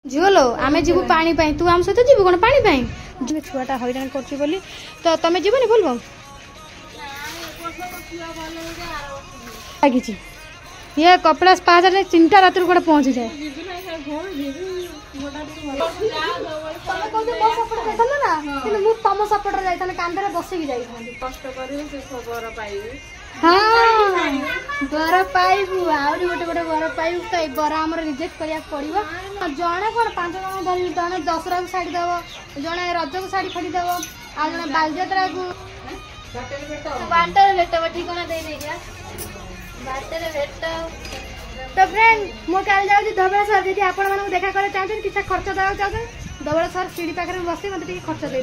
झोलो आमे जीवु पानी पाई तू आम सहित जीवु कोन पानी पाई छुआटा हैरान करछि बोली तो तमे जीवनी बोलबो आगिछि ये कपड़ा पाजा ने 3टा रात को पहुंच जाए तम सपोर्ट जाइए कांदे बसिकी जाइए हाँ बर पाइबू आहरी गोटे गोटे बर पाइबू तो ये बर आम रिजेक्ट करा पड़ो जड़े कौन 5 जन धर जड़े दशहरा को शाढ़ी दब जड़े रज को शाढ़ी फाड़ी दब आ जड़े बालजात्रा को बाटर भेट ठिकाना दे बाटर भेट तो फ्रेंड मो काल जाऊँ धवलेश्वर जी आपण मानक देखा कर चाहते किसी खर्च देवा चाहते धवलेश्वर सीढ़ी पाखे बस मत खर्च दे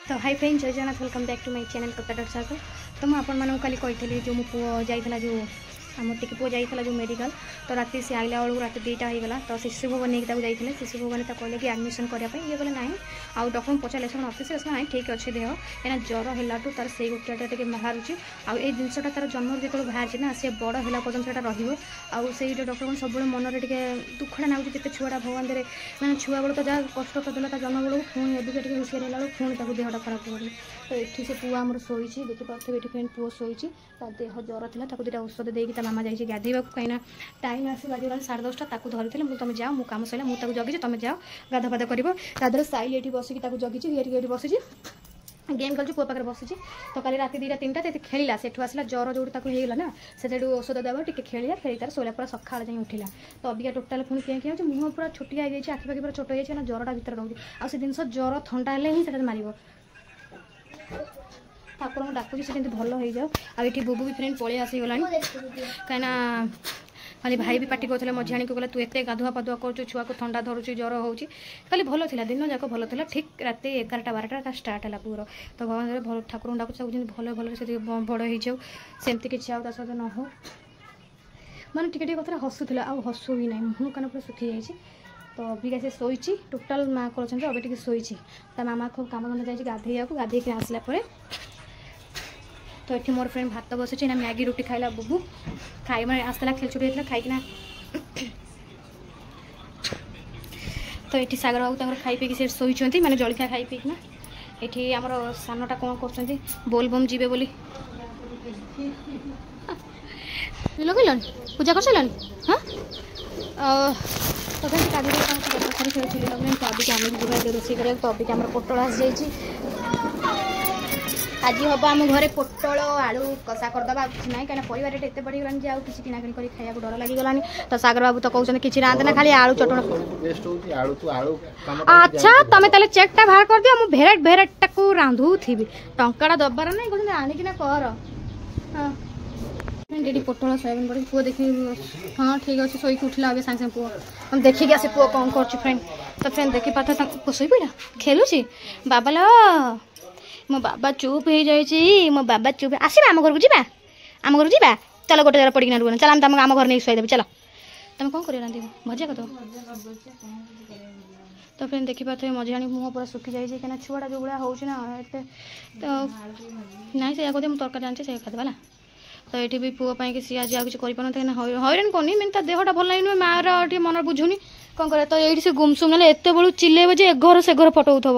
तो हाई फ्रेंड्स जय Jagannath welcome back to my channel Katha dot Sagar तो मुझे आपण कल कही जो मो पुओ जाइला जो आम टिकी पुओ जाइला जो मेडिकल तो राति से आइला बेलू राति 2टा होगा तो शिशु भवन नहीं जाते शिशु भवन कहले कि एडमिशन करने ये कहले ना आउ डॉक्टर पचारे से ऑफिस ना ठीक अच्छे देह कहीं ज्वर है तार से गोटे बाहर आउ ये जिनसा तार जन्म जो बाहर ना सी बड़ है पर्यटन से रही डॉक्टर को सब मन टे दुखड़ा ना जिते छुआटा भगवान दे मैंने छुआ बेलू तो जहाँ कष्ट करदेला जन्म बेलू पुणी एबिका हुशियार है पुणी देहटा खराब पड़े तो ये से पुआ आम शोची देखिए ये फ्रेंड पुओ शोची देह ज्वर था 2टा औषध देकी मामा जाइए गाधेबा कहीं टाइम आस बाजी 10:30 ताकू धरी मुझे तुम जाओ मु कम सर मुझे जगी तुम जाओ गाधा फाधा कर साइल ये बसिकी जगी ये बसी गेम खेल पुआ पाखे बसी तो कल रात 2टा 3टा खेला से आसला ज्वर जो होगा ना से औषध देव टे खेलिया खेली तार सोला पूरा सका जाए उठिला तो अबिका टोटाल पुणी क्या मुँह पूरा छोटिया हो आखि पाखि पूरा छोट हो ज्वरटा भितर रोचे आ से जिन ज्वर थंडा ही मार ठाकुर को डाकुची से भल हो जाओ आठी बुबू भी फ्रेंड पलि आसीगला कहीं खाली भाई भी पार्टी करते मझियाणी को कहला तू एत गाधुआ पाधुआ कर छुआ को थंडा धरुची ज्वर होची खाली भल था दिन जाक भल था ठीक रात 11टा 12टा स्टार्ट है पूरा तो भगवान भल ठाकुर को डाकुची भल भल से बड़ हो जाओ सेमती किसी आउ सहित न हो मैंने टिके कथा हसुला आ हसु भी ना मुँह कान पूरा सुखी जाइए तो अबिका से शोची टोटाल माँ कर अभी टे शोची मामा खूब कम धंदा जाइए गाधे आसला तो ये मोर फ्रेंड भात बसुची ना मैगी रुटी खाइला बुबू खाई मैंने आसला खेल छुट्टी होता खाईकिना तो ये सागर बाबू खाई पीकी से शोची मैंने जलखिया खाई पीकिना ये आमर सानटा कौन कर बोलबम जीवे बोली लगन पूजा कर सारे हाँ तो खेल तो अभी आम रोसे कर तो अभी आम पोटल आस जाइए आज हम आम घर पोटल आलू कषा करदे कुछ ना कहीं परिवार एत बढ़ीगलानी कि किसी किनाकिनी कर खाया डर लगिगलानी तो सागर बाबू तो कहते कि रांधे ना खाली आलू चटण अच्छा तुम ताले चेकटा बाहर कर दियो भेराइट भेराइटा को रांधु थी टंकाटा दबार ना कहते आणिकिना कर हाँ दीदी पोटल सोयाबीन बड़ी पुओ देखी हाँ ठीक अच्छे शोक उठला अभी सागे पुओ हम देखिए आसे पुओ कौन कर फ्रेंड तो फ्रेंड देखी पाथ शोई पड़ा खेलुची बाबा लो मो बाबा चुप हो जाए मो बाबा चुप आसवा आम घर को जा आम घर को जा चलो गोटे जगह पड़ना रुआ चल तुम आम घर नहीं शुआदेवी चलो तुम कौन कर भजा कर तो फ्रेंड देखी पाथे मझियाणी मुँह पूरा सुखी जाए कहीं छुआटा जो भाया हो तो ना से कहते तरकारी जानते से खाद वाला तो ये भी पुओ कि सी आज किसी कर हैरान करनी मैंने देहटा भल लगे मार मन बुझुनी कौन करे तो ये गुमसुम ना एत बड़ू चिल्लेब जे घर से घर फटो तो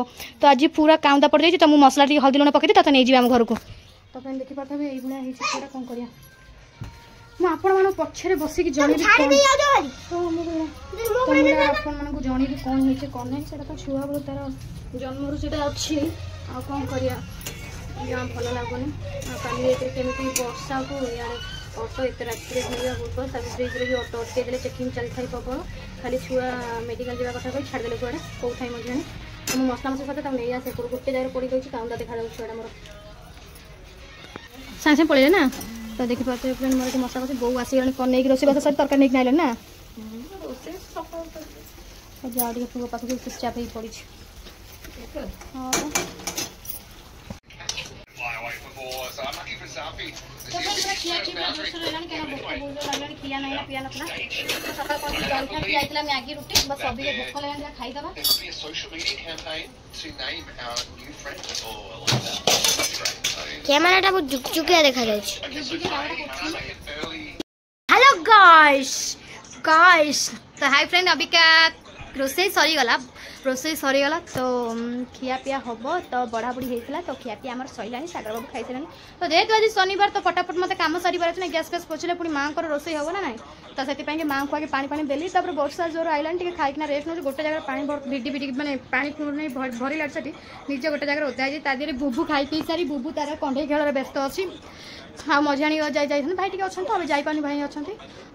आज पूरा काउंदा पड़ जाए तो मुझे मसला टी हल्दी लुण पकई तो नहीं जाए आम घर को तो फ्रेंड देखी पार्थ ये कौन करा मुझे पक्षे बसिक जनइबी जनइबी कौन हो कौन नहीं से तो छुआ बेलू तार जन्म से अच्छी आ कौन करा भल लगुनि कमी वर्षा को इे ऑटो एत राति पूर्व ब्रिज्रे भी ऑटो अटकईदे चेकिंग चली था प्रबल खाली छुआ मेडिकल जावा कथा कही छाड़देले कड़े कौ थाई मझे तो मसला मसला सहित नहीं आसे गोटे जगह पड़ गई काउंदा देखा छुआ मोर सागे सागे पड़े ना तो देखी पाते फ्रेंड मोर मसला कसी बो आसगला कौन नहीं रोसे बास सहित तरकारी नहीं आइले ना जाओ टे पुओ पाख चुपचाप हो पड़ी हाँ मैगी रुटी बस अभी भोक लगे खाईदबा कैमराटा बहुत जुकजुकिया देखा जाउछ हेलो गाइस गाइस तो हाय फ्रेंड अभी क्या रोसई सरीगला तो खिया पिया हम तो बढ़ा बुढ़ी होता तो खिया पिया आम सैला सागर बाबू खाई सारे तो जेहेतु आज शनिवार तो फटाफट मत कम सर अच्छे गैस फैस पोछले पुणी माँ को रोसई हम ना ना तो से माँ को आगे पानी देली वर्षा जोर आइलानी टे खाई रेस्ट नौ गोटे जगह पानी भिडी भिडी मैंने पानी भरला से निजे गोटे जगह ओदा है बुबू खाई पी सारी बुबू तार कंडे खेल व्यस्त अच्छी हाँ मझाणी जाई भाई टे अच्छा अब जापानी भाई अच्छा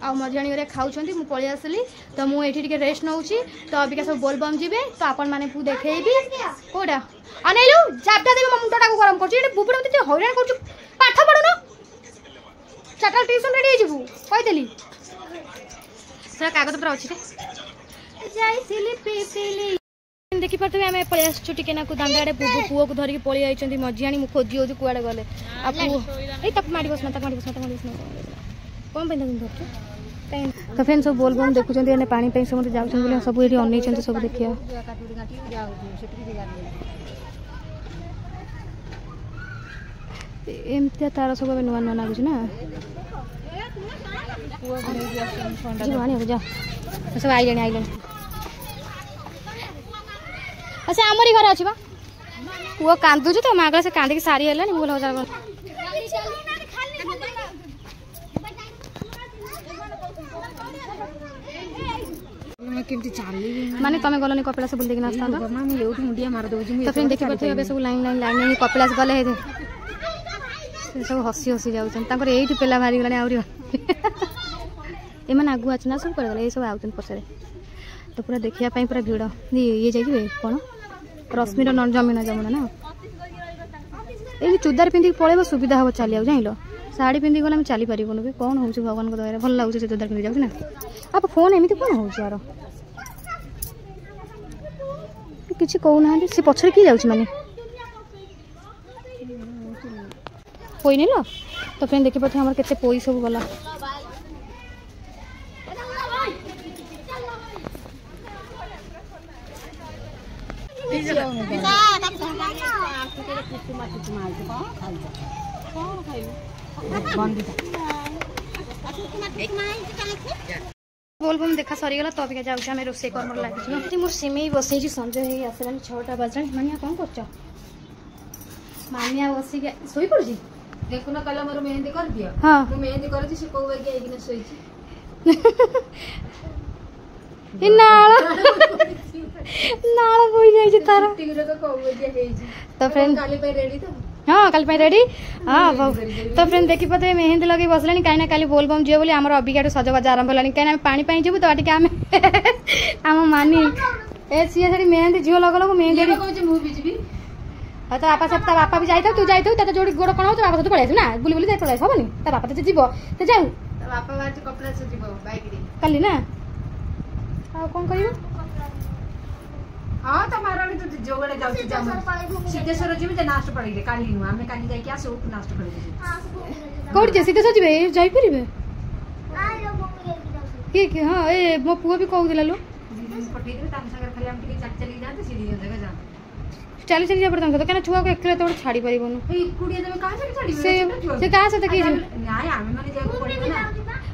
आ मझाणी खाऊँ मुझे पलि आसली तो मुझे रेस्ट नौ तो अबिका सब बोलबम जी तो आपण मैंने देखेबी कौटा अनेलु चापटा देवी मो मुंडा को गरम कर बुबुड़ा मत हईराण कर पाठ पढ़ुन चार्टा ट्यूशन रेडी हो कहीदेली से कागज पूरा अच्छे देखी पारे आम पलि आसु टे दांड आड़े पुओ को धरिकी पलि आई मझियाणी मुझे खोजी हो कड़े गले माड़ी बसना कौन धर तो फ्रेंड सब बोल बम देखुं पानी समस्त जाऊँ सब ये अन सब देखिए एमती तार सब नुआ नुआ लगुच ना जा सब आइले अच्छा आमरी घर अच्छी पुओ कांदुच तो माँ से कांदिक सारी है भूल हजार माने तुम गलनी कपिलास बुल देखना तो फ्रेंड देखी पारे सब लाइन लाइन लाइन कपिलास गले सब हसी हसी जाऊँ ये पेला बाहरी गलानी आहरी एम आगु अच्छे ना सब कर गले सब आउन पचारे तो पूरा देखापी पूरा भिड़ ये जाइए कौन रश्मिर जमुना जमुना ना ये चुदार पिंधिक पड़े सुविधा हम चलिए जान साड़ी पिंधिक गले चली पारूँ भी कौन हो भगवान दया भल लगुच से चुदार पिंधि जाऊँ ना आप फोन एमती कौन हो यार किसी कहना सी पछरे किए जाऊँ माने पोई नेल तो फ्रेंड देखी पारे हमारे केते पोई सब गला बोलबम देखा सरीगला तो अबिका जाऊँ आम रोसे कर्म लगे मोर सिमे बसई संजय आसलानी 6टा बाजा मानिया कौन कर मानिया बस शोई पड़ देखो ना कल मोर मेहंदी कर दियो हाँ मेहंदी कर से को बाकी आइकना सोईची नाल बोई जाई तार टिगरे तो को बाकी हे तो फ्रेंड काली पे रेडी तो हाँ कल रेडी हाँ तो फ्रेंड देखी पाते मेहंदी लगे बसलानी कहीं काली बोलबम जी बोली आम अबिका सजबाज आरंभ है कहीं पानी जीव तो टे आम आम मानी ए सी मेहंदी झील लग लग मेहंदी हाँ तो बापा भी जाता तू जाता जोड़ी गोड़ कौन हो बापा सहित पलि ना बुली बुली पलि हेनी तो बापा तो जीव तो जाऊ बापा बाहर कपिलास जीव बाइक रे काली ना आ कौन कर हाँ तो माराणी तो जो बड़े जाऊ जाऊ सिद्धेश्वर जीव जे नास्ट पड़ी रे काली नु हमें काली जाई के आसो नास्ट पड़ी कोड जे सिद्धेश्वर जीव जाई परिबे के हां ए मो पुओ भी कहू दिला लो पटी दे ताम सागर खाली हम टिके चली जाते सीधी जगह जा चली चली जा पड़ता तो क्या छुआ को एकले तो छाड़ी परिबनु ए कुड़िया देबे कहां से छाड़ी से कहां से तक नाय हमें माने जाको पड़िबो ना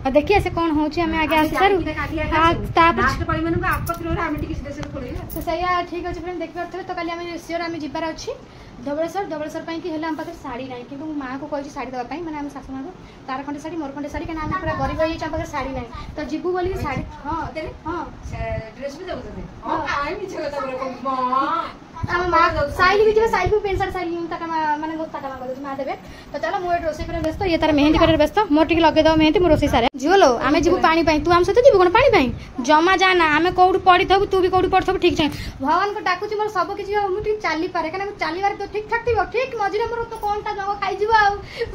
और देखिए से कौन होची हमें आगे आसी सारू नास्ट पड़ी मन को आपत्र रे हमें टिके सिद्धेश्वर खोले तो सही ठीक अछि फ्रेंड देखि परथे तो काली हमें सियोर हमें जिबार अछि धबलेश्वर पई कि हेला हम पाखे साड़ी नाही किंतु मां को कहि साड़ी दवा पई माने हम सासु मां को तार खंडे साड़ी मोर खंडे साड़ी केना हम पूरा गरीब होई हम पाखे साड़ी नाही तो जिबू बोली साड़ी हां तेरे हां ड्रेस भी जाऊ हां आइ मिछ कथा बोले मां हम मां साइल भी दिबे साइल भी पेन शर्ट साइल तका माने बहुत तका मां मां देबे तो चलो मो रोसे करे व्यस्त ये तार मेहंदी करे व्यस्त मोर टिक लगे दो मेहंदी मो रोसे सारे झोलो आमे जीवु पानी पई तू हम सते जीवु कोन पानी पई जमा जाना आमे कोड पड़ी थबु तू भी कोड पड़थबु ठीक छै भगवान को डाकू छी मोर सब किछि मु ठीक चाली पारे कना चाली बार तो ठीक ठाक थिबो ठीक मझिरे मोर तो कोनटा जगह खाइ जीवु आ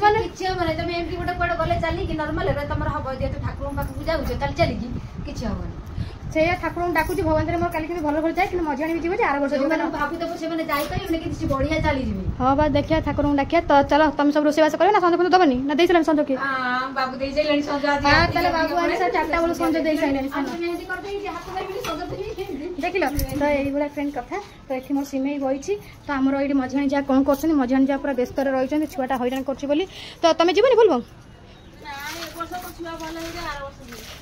माने किछि माने तमे एमटी गोटे कोड गले चाली कि नॉर्मल रे तमर हबो जे तो ठाकुर पाख पूजा हो चल चली की किछि हबो से ठाकुर डाकू भगवान मोर काली के भल भल जाए कि मझाणी भी जीव आर वर्ष भाभी तो से माने जाई पारे कि बढ़िया चली जीवे हां बा देखिया ठाकुर डाकिया तो चलो तुम सब रोसेवास करे ना संजो को दबनी ना देई सलन संजो के हां बाबू देई जाइलनी संजो आज हां तले बाबू आज से चारटा बोल संजो देई साइलनी मेहंदी कर देई जे हाथ में संजो देई देखिलो तो एई बडा फ्रेंड कथा तो एठी मोर सिमेई बइछि तो हमर एडी मझाणी जा कोन करछनी मझाणी जा पूरा व्यस्त रे रहिछन छुआटा हैरान करछि बोली तो तमे जीवनी बोलबो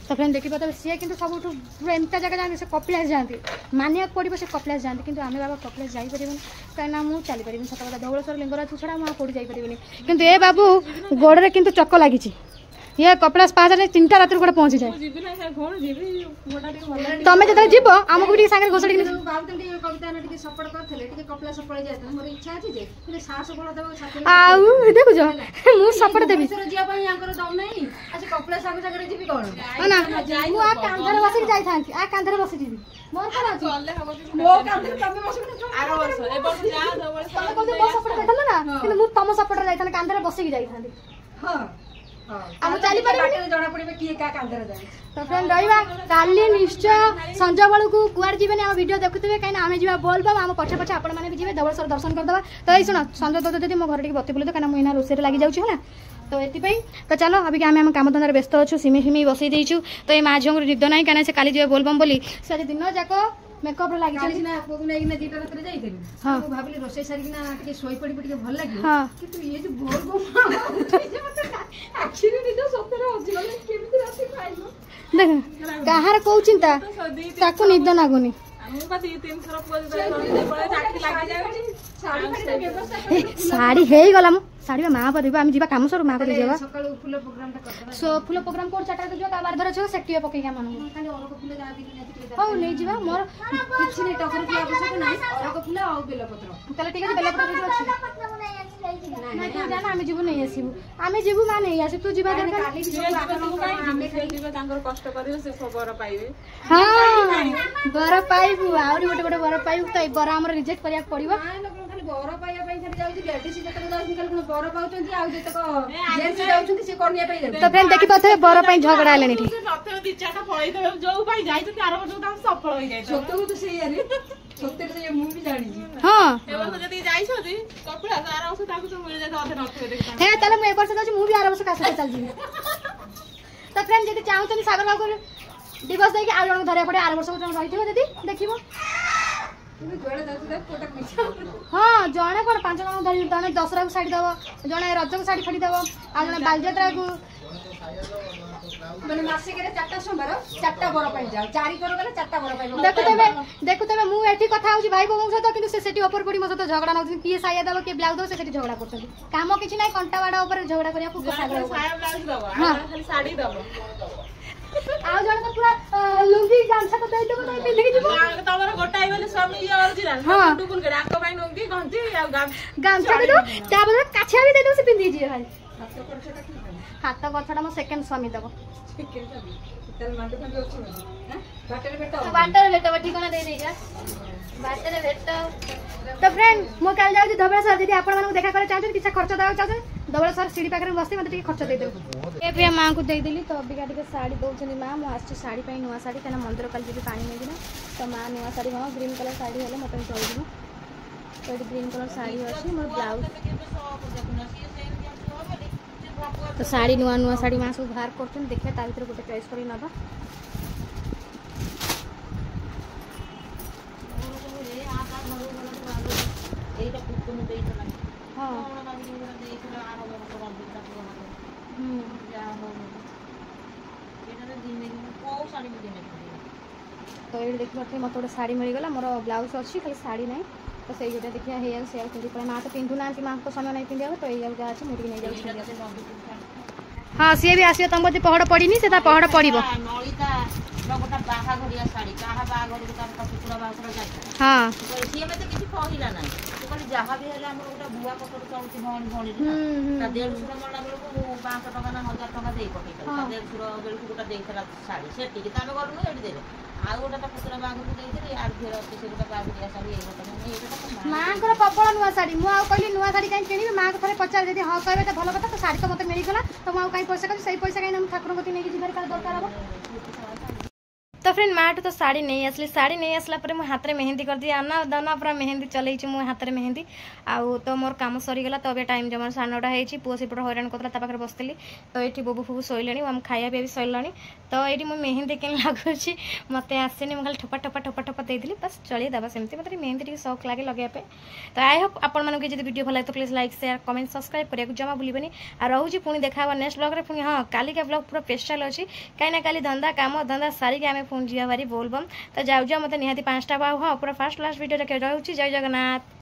तो फ्रेंड देखी पाते सी कि सब एमता जगह जाती से कपिलास जाती मानिया पड़ो से कपिलास जाती कि आम बाबा कपिलास जापर कहीं मुझे चली पारि सत कथा धवलेश्वर लिंगराज छड़ा मुझे कौटी जापरि कि ए बाबू गोड़े कि चक लगी ये कपिलास पास 3टा रात गोटे पहुँची जाए तुम जो जीव आमको भी सागर घोषड़ी देखुच मुझे सपोर्ट देवी कांधर बसिक जाइए कांधर बसी जी मोर तुम सपोर्ट जाइए कांधर बसिक जाइए तो फ्रेंड रहा काली निश्चय संज बेलू कुआर जी आम वीडियो देखुए कहीं आम जी बोलबा आम पछे पछे आपण मैंने भी जी धवलेश्वर दर्शन करदे तो ये शुण संजय दत्त दीदी मो घर बती बोलते कहीं मुझे रोषे लगी जाऊँ है तो ये तो चलो अभी आम काम धंदा व्यस्त अच्छु सिमी फिमी बसई देचु तो ये माँ झील निद ना कहीं से काली जी बोलबम बोली से दिन जाक मेकअप लगी भाविली रोषे सारी शोई पड़ी भल लगे देख कहार कौ चिंता ताकू निद नागुनी साड़ी है गला साड़ी माँ पर आम जा कम सर माँ को सो फुल प्रोग्राम कोड 4टा जो बारधर छो सेक्टियो पकई हम हां नहीं जीवा मोर किछि नहीं टकर की आवश्यक नहीं अरक फुल आ बेलपत्र तले ठीक है बेलपत्र जो अछि नहीं जाना आमे जीवु नहीं आसीबु आमे जीवु मा नहीं आसी तू जीवा दरकार काली भी आमे जीवा तांगर कष्ट करियो से बर पाइबे हां बर पाइबु आउरी गोटे बर पाइबु त बर हमर रिजेक्ट करिया पड़िबो बर पाइया पई खाली जाउची लेडीज जतक जाउची खाली बर पाउचंती आ जतक जेंट्स जाउचंती से कोनिया पई तो फ्रेंड देखि पथे बर पई झगड़ा आलेनी ठीक रथर दी चाटा पळई देबे जो पई जाइचंती आरो बजो ताम सफल होई जाय सत्य तो से यार सत्य तो ये मु भी जानि हां ए वर्ष जदी जाइछोती कपिला आरो वर्ष ताकू तो मिल जाय अधे नथवे देखता हे तले मु ए वर्ष जाउची मु भी आरो वर्ष कासे चल जी तो फ्रेंड जदी चाहउतनी सागर बाबू दिवस देकी आ जण धरे पड़े आरो वर्ष जण रहिथिबो जदी देखिबो हाँ जड़े कौन 5 जन धरी जड़े दशहरा को साड़ी दब जड़े रज को साड़ी फाड़ी दब आ जड़े बालजात्रा को माने मासिक रे 4टा सोमवार 4टा बर पाई जाओ 4 कर गले 4टा बर पाई देखुतबे मु एठी कथा होची भाई बहू सहित किंतु से सेठी ऊपर पड़ी मो सहित झगड़ा न किए साया दब के ब्लाउज दब से सेठी झगड़ा करछन काम किछि नै कंटा वाडा ऊपर झगड़ा करिया को साया ब्लाउज दब खाली साड़ी दब आ जण तो पूरा लुंगी गामछा तो दे देबो नहीं पिंधि जीवो तमरा गोटाई वाले स्वामी ये ओरिजिनल टुकुल के आको भाई लुंगी गंजी आ गामछा दे दो ता बदले काछिया भी दे दो से पिंधि जी भाई हाथ गछडा मो सेकंड स्वामी दबो तल मांडू खाली अछि हैं बाटर बेटा ठिकाना दे देजा बाटर बेटा तो फ्रेंड मो काल जाउ धवलेश्वर दीदी आपण मानू देखा करे चाहते किछा खर्च दाव चाहते धवलेश्वर सीढ़ी पाखरे बसते मते टिके खर्च दे दे ए प्रिया मां को दे देली तो अबिका टिके साड़ी दउछनी मां मो आछि साड़ी पई नुवा साड़ी कना मंदिर काल जी पानी नै दिना तो मां नुवा साड़ी हां ग्रीन कलर साड़ी हेले मते चल दिनो तो ग्रीन कलर साड़ी अछि मोर ब्लाउज तो साड़ी नुआ साड़ी मां सब बाहर करछन देखिए ता भीतर गोटे चॉइस करी नबा एटा पुतु न देई तला हां तो ये देख पारे मत गोटे शाड़ी मिलगला मोर ब्लाउज अच्छी खाली शाड़ी ना तो से गोटे देखिए हेयर सेयर पिंधि पड़े माँ तो पिंधु ना माँ तो समय नहीं पिंधा तो ये जगह अच्छे मुझे नहीं जाऊँ हाँ सी भी आस तुम बोलते पहड़ पड़ी से पहड़ पड़ हाँ जहाँ भी है बुआ पकड़ चलती भौणी भौणी देढ़शुर मरला बेलू 500 टका ना 1000 टका दे पकड़ देढ़शुर बेलू गोटा देला शाढ़ी से गलु ये देवे आ गोटा पुतला बाघ को देते आर फेर अच्छे से बाघरिया शाढ़ी माँ को प्रबल नुआ शाढ़ी मुझे कहली नुआ शाढ़ी कहीं किणी माँ को थे पचार जी हाँ कहे तो भल कथा तो शाढ़ी तो मतलब मिलगला तो मुझे कहीं पैसा कहीं पैसा कहीं ठाकुर गति नहीं दरकार दरकार हम तो फ्रेंड माठ तो साड़ी नहीं आसली साड़ी नहीं आसला पर मो हाथ में मेहंदी कर दी आना दाना पूरा मेहंदी चलई मो हाथ में मेहंदी आउ तो मोर काम सरीगला तो अभी टाइम जमा 9:30 पुओ सेपट हैरान करता ता पाखे बसली तो ये बोबू फुबू शोले आम खाया भी सरला तो ये मो मेहंदी के लगुच मत आसेनि मुझे ठोपा ठोपा ठोपा ठोपा देती बस चलिए दबा सेमती मतलब मेहंदी टी शौक लगे लगे तो आई होप आपण मानक जब वीडियो भल लगे तो please like share comment subscribe करने जमा भूलि आ रोचे पुणी देखा नेक्स्ट ब्लॉग रे पुणी हाँ काली का ब्लॉग पूरा स्पेशल अच्छी कहीं काली धंदा काम धंदा सारिक आम पुणी जीवा भारी बोलबम तो जाऊ मत निहाती 5टा हाँ पूरा फास्ट लास्ट वीडियो रोचे जय जगन्नाथ।